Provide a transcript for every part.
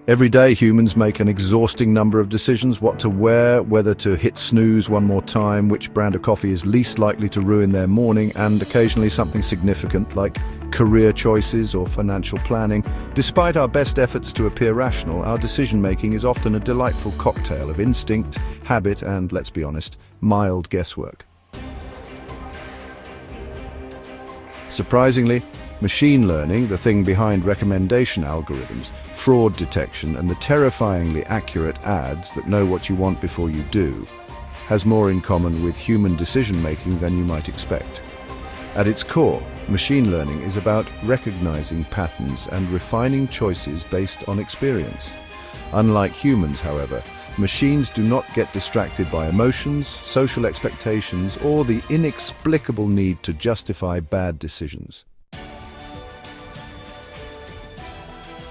Every day, humans make an exhausting number of decisions: what to wear, whether to hit snooze one more time, which brand of coffee is least likely to ruin their morning, and occasionally something significant like career choices or financial planning. Despite our best efforts to appear rational, our decision-making is often a delightful cocktail of instinct, habit, and, let's be honest, mild guesswork. Surprisingly, machine learning, the thing behind recommendation algorithms, fraud detection, and the terrifyingly accurate ads that know what you want before you do, has more in common with human decision-making than you might expect. At its core, machine learning is about recognizing patterns and refining choices based on experience. Unlike humans, however, machines do not get distracted by emotions, social expectations, or the inexplicable need to justify bad decisions.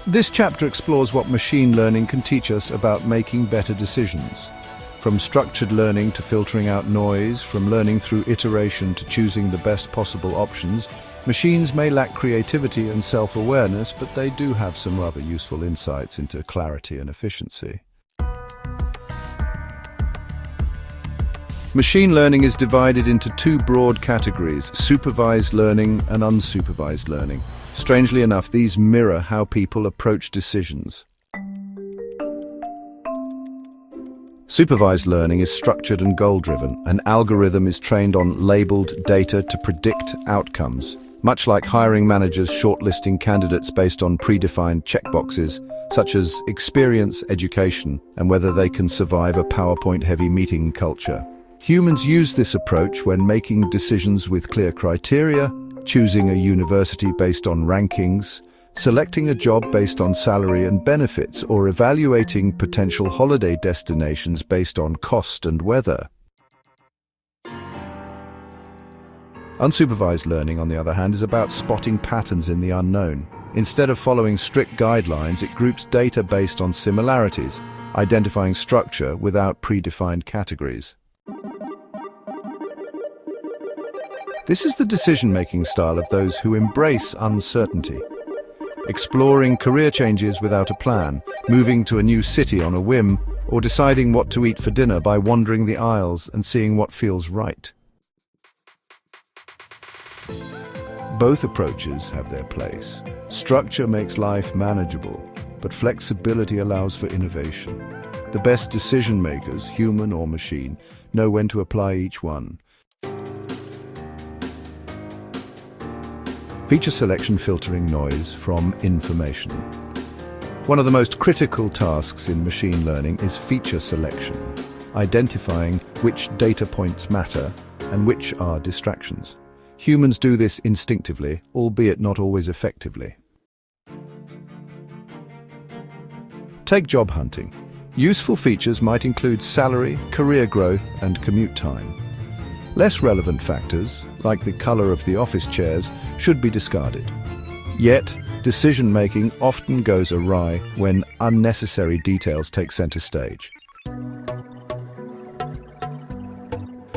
This chapter explores what machine learning can teach us about making better decisions. From structured learning to filtering out noise, from learning through iteration to choosing the best possible options, machines may lack creativity and self-awareness, but they do have some rather useful insights into clarity and efficiency. Machine learning is divided into two broad categories: supervised learning and unsupervised learning. Strangely enough, these mirror how people approach decisions. Supervised learning is structured and goal-driven. An algorithm is trained on labeled data to predict outcomes, much like hiring managers shortlisting candidates based on predefined checkboxes, such as experience, education, and whether they can survive a PowerPoint-heavy meeting culture. Humans use this approach when making decisions with clear criteria, choosing a university based on rankings, selecting a job based on salary and benefits, or evaluating potential holiday destinations based on cost and weather. Unsupervised learning, on the other hand, is about spotting patterns in the unknown. Instead of following strict guidelines, it groups data based on similarities, identifying structure without predefined categories. This is the decision-making style of those who embrace uncertainty. Exploring career changes without a plan, moving to a new city on a whim, or deciding what to eat for dinner by wandering the aisles and seeing what feels right. Both approaches have their place. Structure makes life manageable, but flexibility allows for innovation. The best decision-makers, human or machine, know when to apply each one. Feature selection: filtering noise from information. One of the most critical tasks in machine learning is feature selection, identifying which data points matter and which are distractions. Humans do this instinctively, albeit not always effectively. Take job hunting. Useful features might include salary, career growth, and commute time. Less relevant factors, like the color of the office chairs, should be discarded. Yet, decision-making often goes awry when unnecessary details take center stage.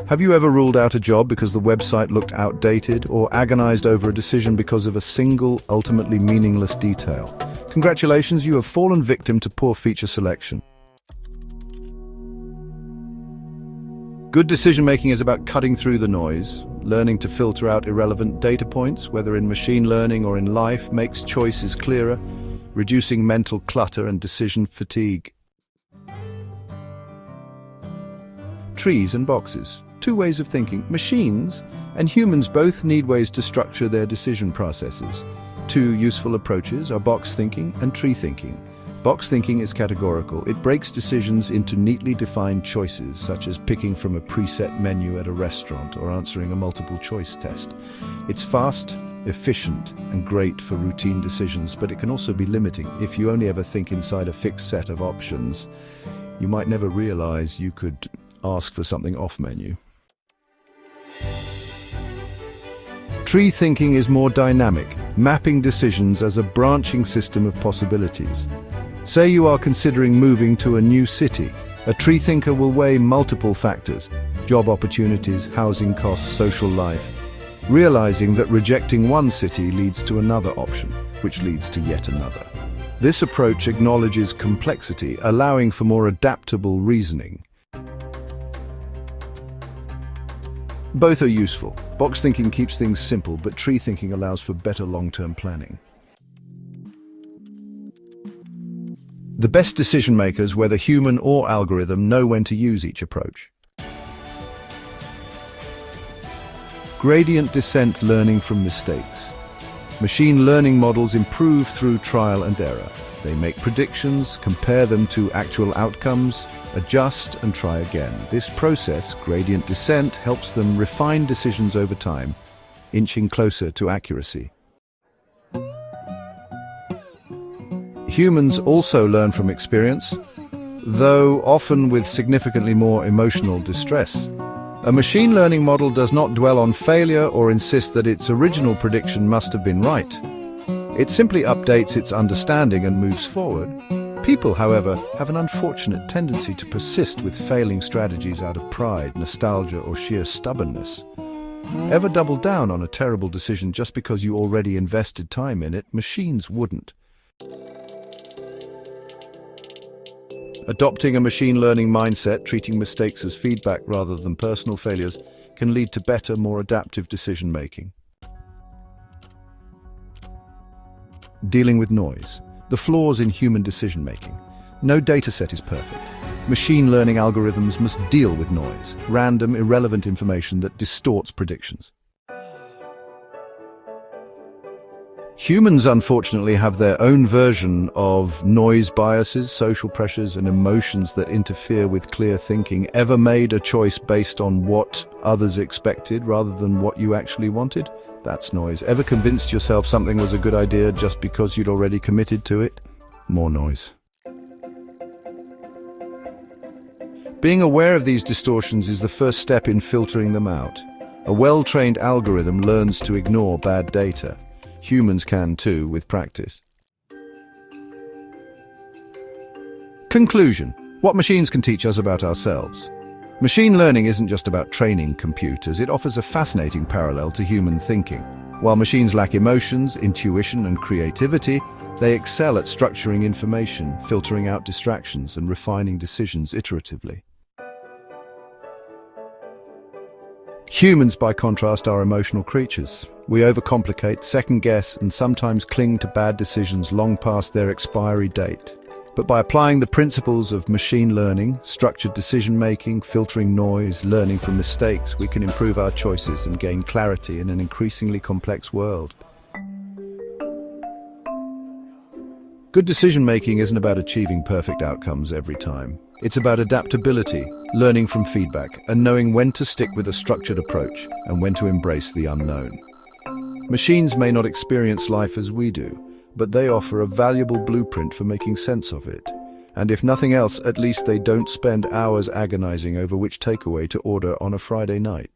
Have you ever ruled out a job because the website looked outdated, or agonized over a decision because of a single, ultimately meaningless detail? Congratulations, you have fallen victim to poor feature selection. Good decision-making is about cutting through the noise. Learning to filter out irrelevant data points, whether in machine learning or in life, makes choices clearer, reducing mental clutter and decision fatigue. Trees and boxes. Two ways of thinking. Machines and humans both need ways to structure their decision processes. Two useful approaches are box thinking and tree thinking. Box thinking is categorical. It breaks decisions into neatly defined choices, such as picking from a preset menu at a restaurant or answering a multiple choice test. It's fast, efficient, and great for routine decisions, but it can also be limiting. If you only ever think inside a fixed set of options, you might never realize you could ask for something off menu. Tree thinking is more dynamic, mapping decisions as a branching system of possibilities. Say you are considering moving to a new city. A tree thinker will weigh multiple factors: job opportunities, housing costs, social life, realizing that rejecting one city leads to another option, which leads to yet another. This approach acknowledges complexity, allowing for more adaptable reasoning. Both are useful. Box thinking keeps things simple, but tree thinking allows for better long-term planning. The best decision makers, whether human or algorithm, know when to use each approach. Gradient descent learning from mistakes. Machine learning models improve through trial and error. They make predictions, compare them to actual outcomes, adjust and try again. This process, gradient descent, helps them refine decisions over time, inching closer to accuracy. Humans also learn from experience, though often with significantly more emotional distress. A machine learning model does not dwell on failure or insist that its original prediction must have been right. It simply updates its understanding and moves forward. People, however, have an unfortunate tendency to persist with failing strategies out of pride, nostalgia, or sheer stubbornness. Ever double down on a terrible decision just because you already invested time in it? Machines wouldn't. Adopting a machine learning mindset, treating mistakes as feedback rather than personal failures, can lead to better, more adaptive decision-making. Dealing with noise. The flaws in human decision-making. No dataset is perfect. Machine learning algorithms must deal with noise, random, irrelevant information that distorts predictions. Humans, unfortunately, have their own version of noise biases, social pressures, and emotions that interfere with clear thinking. Ever made a choice based on what others expected rather than what you actually wanted? That's noise. Ever convinced yourself something was a good idea just because you'd already committed to it? More noise. Being aware of these distortions is the first step in filtering them out. A well-trained algorithm learns to ignore bad data. Humans can too, with practice. Conclusion. What machines can teach us about ourselves. Machine learning isn't just about training computers, it offers a fascinating parallel to human thinking. While machines lack emotions, intuition, and creativity, they excel at structuring information, filtering out distractions, and refining decisions iteratively. Humans, by contrast, are emotional creatures. We overcomplicate, second-guess, and sometimes cling to bad decisions long past their expiry date. But by applying the principles of machine learning, structured decision-making, filtering noise, learning from mistakes, we can improve our choices and gain clarity in an increasingly complex world. Good decision-making isn't about achieving perfect outcomes every time. It's about adaptability, learning from feedback, and knowing when to stick with a structured approach and when to embrace the unknown. Machines may not experience life as we do, but they offer a valuable blueprint for making sense of it. And if nothing else, at least they don't spend hours agonizing over which takeaway to order on a Friday night.